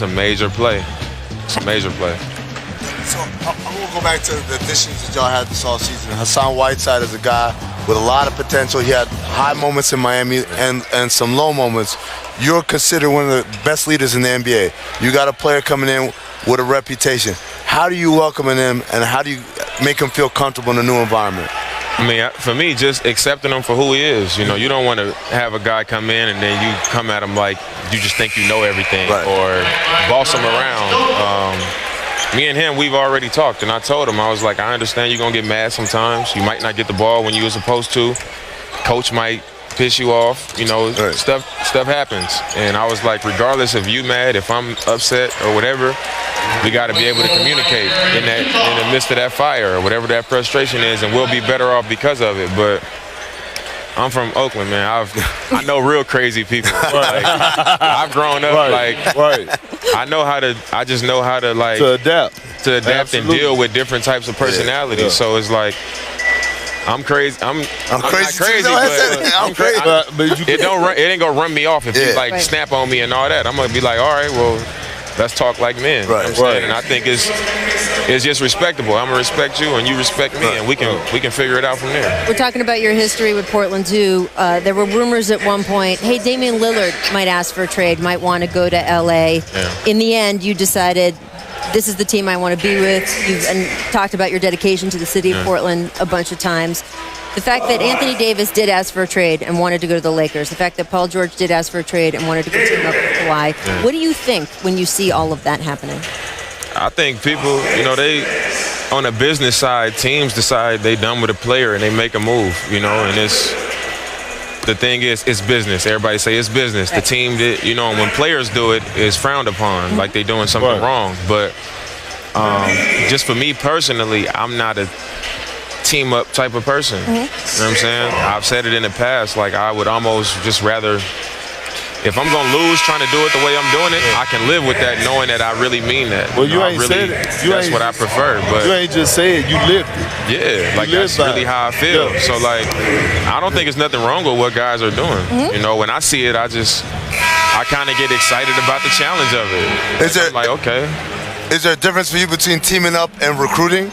It's a major play. It's a major play. So I'm going to go back to the additions that y'all had this offseason. Hassan Whiteside is a guy with a lot of potential. He had high moments in Miami and some low moments. You're considered one of the best leaders in the NBA. You got a player coming in with a reputation. How do you welcome him and how do you make him feel comfortable in a new environment? I mean, for me, just accepting him for who he is. You know, you don't want to have a guy come in and then you come at him like you just think you know everything or boss him around. Me and him, we've already talked, and I told him, I was like, I understand you're going to get mad sometimes. You might not get the ball when you were supposed to. Coach might piss you off. You know, stuff happens. And I was like, regardless if you mad, if I'm upset or whatever, we got to be able to communicate in the midst of that fire or whatever that frustration is, and we'll be better off because of it. But I'm from Oakland, man. I know real crazy people. Like, I've grown up I just know how to like to adapt Absolutely. And deal with different types of personalities. Yeah. So it's like I'm crazy. I'm not crazy, but I'm crazy. It ain't gonna run me off if you like snap on me and all that. I'm gonna be like, all right, well, let's talk like men. And I think it's just respectable. I'm gonna respect you and you respect me, and we can figure it out from there. We're talking about your history with Portland too. There were rumors at one point, hey, Damian Lillard might ask for a trade, might want to go to LA. Yeah. In the end, you decided this is the team I want to be with. You've talked about your dedication to the city of Portland a bunch of times. The fact that Anthony Davis did ask for a trade and wanted to go to the Lakers. The fact that Paul George did ask for a trade and wanted to go team up with Kawhi. Yeah. What do you think when you see all of that happening? I think people, you know, they on the business side, teams decide they done with a player and they make a move, you know, and the thing is, it's business. Everybody say it's business. The team did, you know, and when players do it, it's frowned upon, like they doing something wrong. But just for me personally, I'm not a team up type of person. You know what I'm saying? I've said it in the past, like I would almost just rather, if I'm gonna lose trying to do it the way I'm doing it, I can live with that knowing that I really mean that. Well, you ain't said it. That's what I prefer. But you ain't just say it, you lived it. Yeah, like that's really how I feel. Yeah. So like, I don't think there's nothing wrong with what guys are doing. You know, when I see it, I kind of get excited about the challenge of it. I'm like, okay. Is there a difference for you between teaming up and recruiting?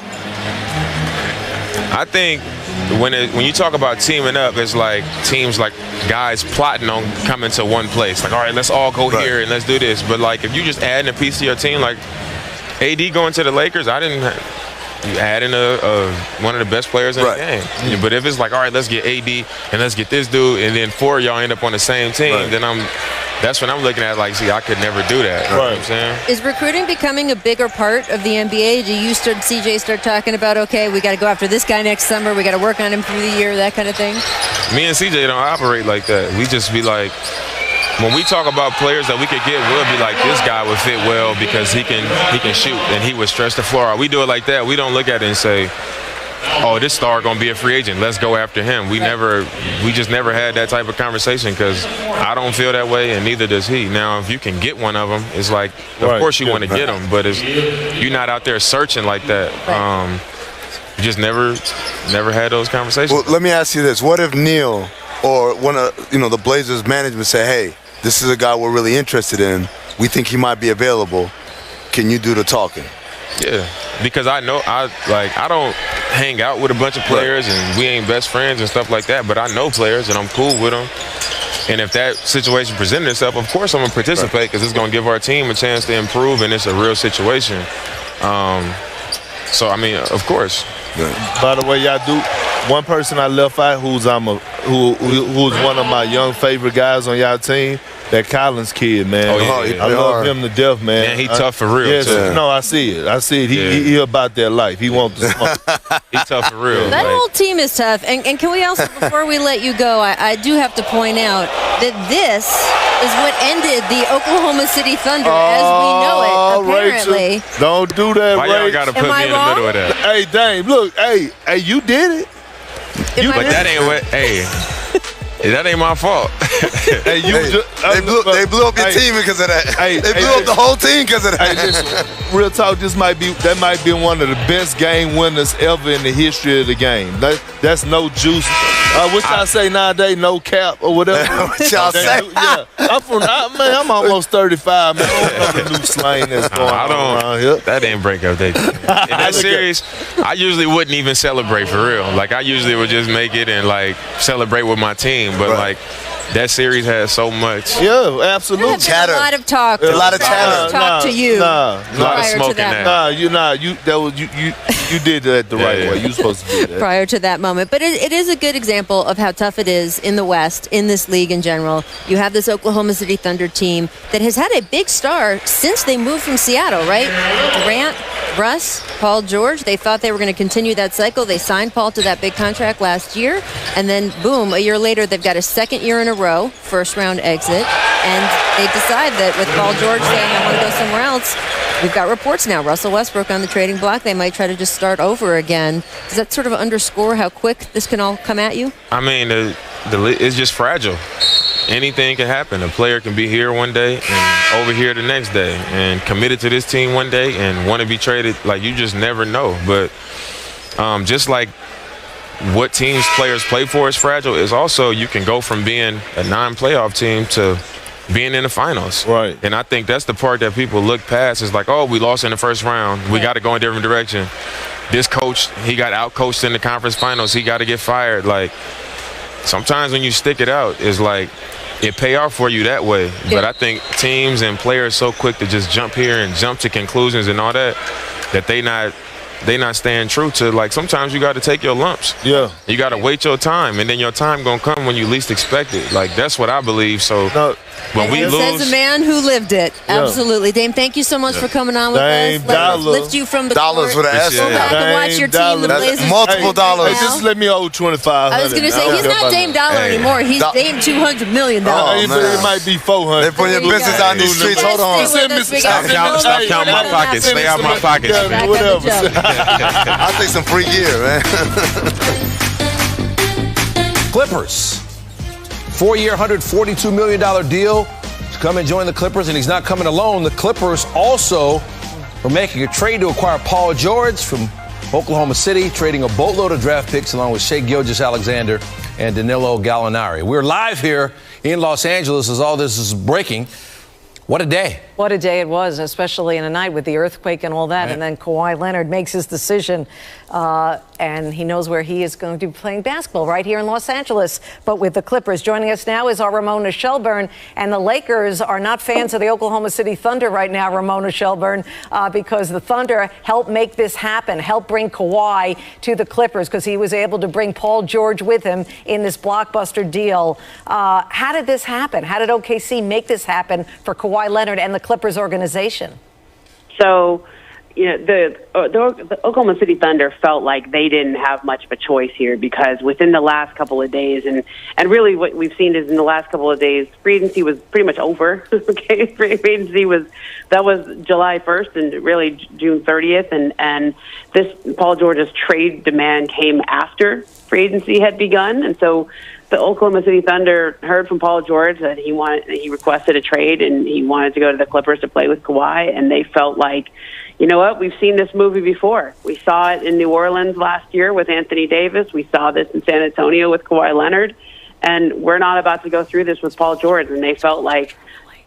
I think when you talk about teaming up, it's like teams like guys plotting on coming to one place. Like, all right, let's all go here and let's do this. But like, if you just adding a piece to your team, like AD going to the Lakers, you add in one of the best players in the game. But if it's like, all right, let's get AD and let's get this dude, and then four of y'all end up on the same team, then that's when I'm looking at like, see, I could never do that. You know what I'm saying? Is recruiting becoming a bigger part of the NBA? Do you CJ start talking about, okay, we got to go after this guy next summer, we got to work on him through the year, that kind of thing? Me and CJ don't operate like that. We just be like, when we talk about players that we could get, we'll be like, this guy would fit well because he can shoot and he would stretch the floor out. We do it like that. We don't look at it and say, oh, this star gonna be a free agent, let's go after him. We just never had that type of conversation because I don't feel that way and neither does he. Now, if you can get one of them, it's like, of course you want to get them, but you're not out there searching like that. You just never had those conversations. Well, let me ask you this: what if Neil or one of the Blazers management say, hey, this is a guy we're really interested in, we think he might be available, can you do the talking? Yeah, because I know I don't hang out with a bunch of players and we ain't best friends and stuff like that, but I know players and I'm cool with them. And if that situation presented itself, of course I'm gonna participate because it's gonna give our team a chance to improve and it's a real situation. So I mean, of course. By the way, y'all do. One person I left out who's one of my young favorite guys on y'all team. That Collins kid, man. Oh, yeah. I love him to death, man. Man, he tough for real. Yes, too. No, I see it. He about that life. He wants the smoke. He tough for real. That whole team is tough. And can we also, before we let you go, I do have to point out that this is what ended the Oklahoma City Thunder as we know it, apparently. Rachel, don't do that, Why y'all gotta put me in the middle of that? Hey, Dame, look, hey, you did it. But that ain't what, that ain't my fault. They blew up your team because of that. They blew up the whole team because of that. Listen, real talk, that might be one of the best game winners ever in the history of the game. That's no juice What y'all say nowadays? No cap or whatever. What y'all say? Yeah. I'm almost 35, man. I don't know the new slang that's going on around here. That didn't break up. In that series, I usually wouldn't even celebrate for real. Like, I usually would just make it and, like, celebrate with my team. But, like, that series has so much. Yeah, absolutely. Chatter. A lot of talk. A lot of chatter. Talk to you. A lot of smoke in that. You did that the right way. You were supposed to do that. Prior to that moment. But it is a good example of how tough it is in the West, in this league in general. You have this Oklahoma City Thunder team that has had a big star since they moved from Seattle, right? Durant, Russ, Paul George. They thought they were going to continue that cycle. They signed Paul to that big contract last year. And then, boom, a year later, they've got a second year in a row, first-round exit. And they decide that with Paul George saying, I want to go somewhere else, we've got reports now. Russell Westbrook on the trading block. They might try to just start over again. Does that sort of underscore how quick this can all come at you? I mean, it's just fragile. Anything can happen. A player can be here one day and over here the next day and committed to this team one day and want to be traded. Like, you just never know. But just like what teams players play for is fragile, is also you can go from being a non-playoff team to being in the finals. Right. And I think that's the part that people look past. Is like, oh, we lost in the first round. We got to go in a different direction. This coach, he got out-coached in the conference finals. He got to get fired. Like, sometimes when you stick it out, it's like it pay off for you that way. But I think teams and players so quick to just jump here and jump to conclusions and all that they not staying true to, like, sometimes you got to take your lumps. Yeah. You got to wait your time, and then your time going to come when you least expect it. Like, that's what I believe. So when we lose. Says a man who lived it. Yeah. Absolutely. Dame, thank you so much for coming on with Dame us. Let's lift you from the dollars court. with an S. Go back and watch your team, the Blazers. Multiple dollars. Hey, just let me owe $2,500. I was going to say, he's not Dame Dollar anymore. He's Dame $200 million. It might be $400. They put your business on these streets. Hold on. Stop counting my pockets. Stay out my pockets. Whatever. I'll take some free gear, man. Clippers. 4-year, $142 million deal to come and join the Clippers, and he's not coming alone. The Clippers also were making a trade to acquire Paul George from Oklahoma City, trading a boatload of draft picks along with Shai Gilgeous-Alexander and Danilo Gallinari. We're live here in Los Angeles as all this is breaking. What a day. What a day it was, especially in a night with the earthquake and all that. Right. And then Kawhi Leonard makes his decision, and he knows where he is going to be playing basketball, right here in Los Angeles. But with the Clippers, joining us now is our Ramona Shelburne. And the Lakers are not fans of the Oklahoma City Thunder right now, Ramona Shelburne, because the Thunder helped make this happen, helped bring Kawhi to the Clippers because he was able to bring Paul George with him in this blockbuster deal. How did this happen? How did OKC make this happen for Kawhi Leonard and the Clippers organization? So, the Oklahoma City Thunder felt like they didn't have much of a choice here because within the last couple of days, and really what we've seen is in the last couple of days, free agency was pretty much over. Okay, free agency was July 1st and really June 30th, and this Paul George's trade demand came after free agency had begun, and so the Oklahoma City Thunder heard from Paul George that he requested a trade and he wanted to go to the Clippers to play with Kawhi, and they felt like, you know what, we've seen this movie before. We saw it in New Orleans last year with Anthony Davis. We saw this in San Antonio with Kawhi Leonard, and we're not about to go through this with Paul George. And they felt like,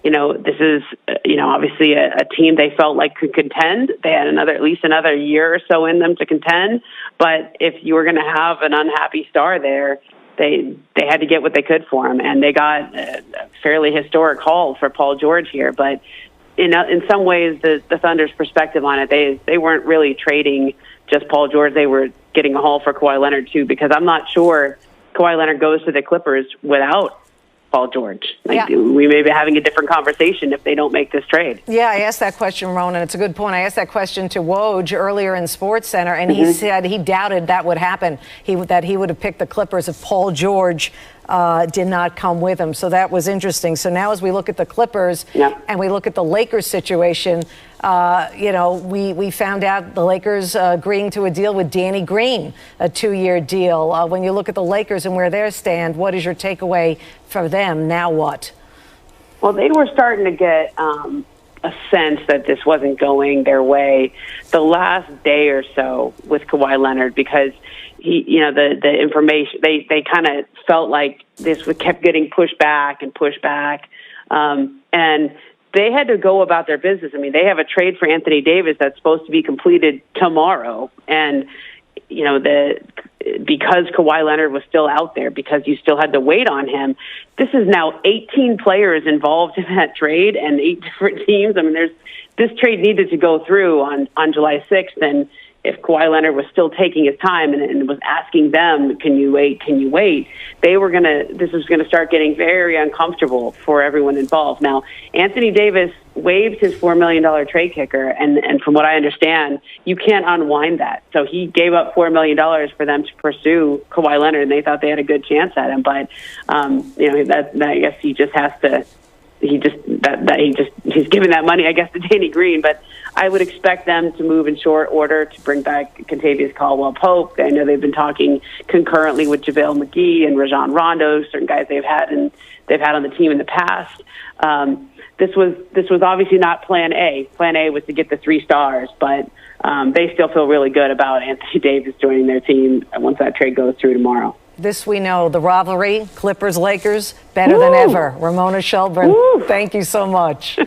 this is, obviously a team they felt like could contend. They had at least another year or so in them to contend. But if you were going to have an unhappy star there, they had to get what they could for him, and they got a fairly historic haul for Paul George here. But in some ways, the Thunder's perspective on it, they weren't really trading just Paul George. They were getting a haul for Kawhi Leonard too, because I'm not sure Kawhi Leonard goes to the Clippers without Paul George. We may be having a different conversation if they don't make this trade. Yeah, I asked that question, Ronan. It's a good point. I asked that question to Woj earlier in SportsCenter, and he said he doubted that would happen, that he would have picked the Clippers if Paul George did not come with him. So that was interesting. So now as we look at the Clippers and we look at the Lakers situation, we found out the Lakers agreeing to a deal with Danny Green, a 2-year deal. When you look at the Lakers and where they stand, what is your takeaway for them? Now what? Well, they were starting to get, a sense that this wasn't going their way the last day or so with Kawhi Leonard, because the information, they kind of felt like this kept getting pushed back and pushed back. And they had to go about their business. I mean, they have a trade for Anthony Davis that's supposed to be completed tomorrow. And, because Kawhi Leonard was still out there, because you still had to wait on him, this is now 18 players involved in that trade and 8 different teams. I mean, this trade needed to go through on July 6th. And if Kawhi Leonard was still taking his time and was asking them, can you wait, this was going to start getting very uncomfortable for everyone involved. Now, Anthony Davis waived his $4 million trade kicker, and from what I understand, you can't unwind that. So he gave up $4 million for them to pursue Kawhi Leonard, and they thought they had a good chance at him. But, I guess he just has to, he's giving that money, I guess, to Danny Green. But I would expect them to move in short order to bring back Kentavious Caldwell-Pope. I know they've been talking concurrently with JaVale McGee and Rajon Rondo, certain guys they've had on the team in the past. This was obviously not Plan A. Plan A was to get the 3 stars, but they still feel really good about Anthony Davis joining their team once that trade goes through tomorrow. This we know, the rivalry, Clippers-Lakers, better than ever. Ramona Shelburne, thank you so much.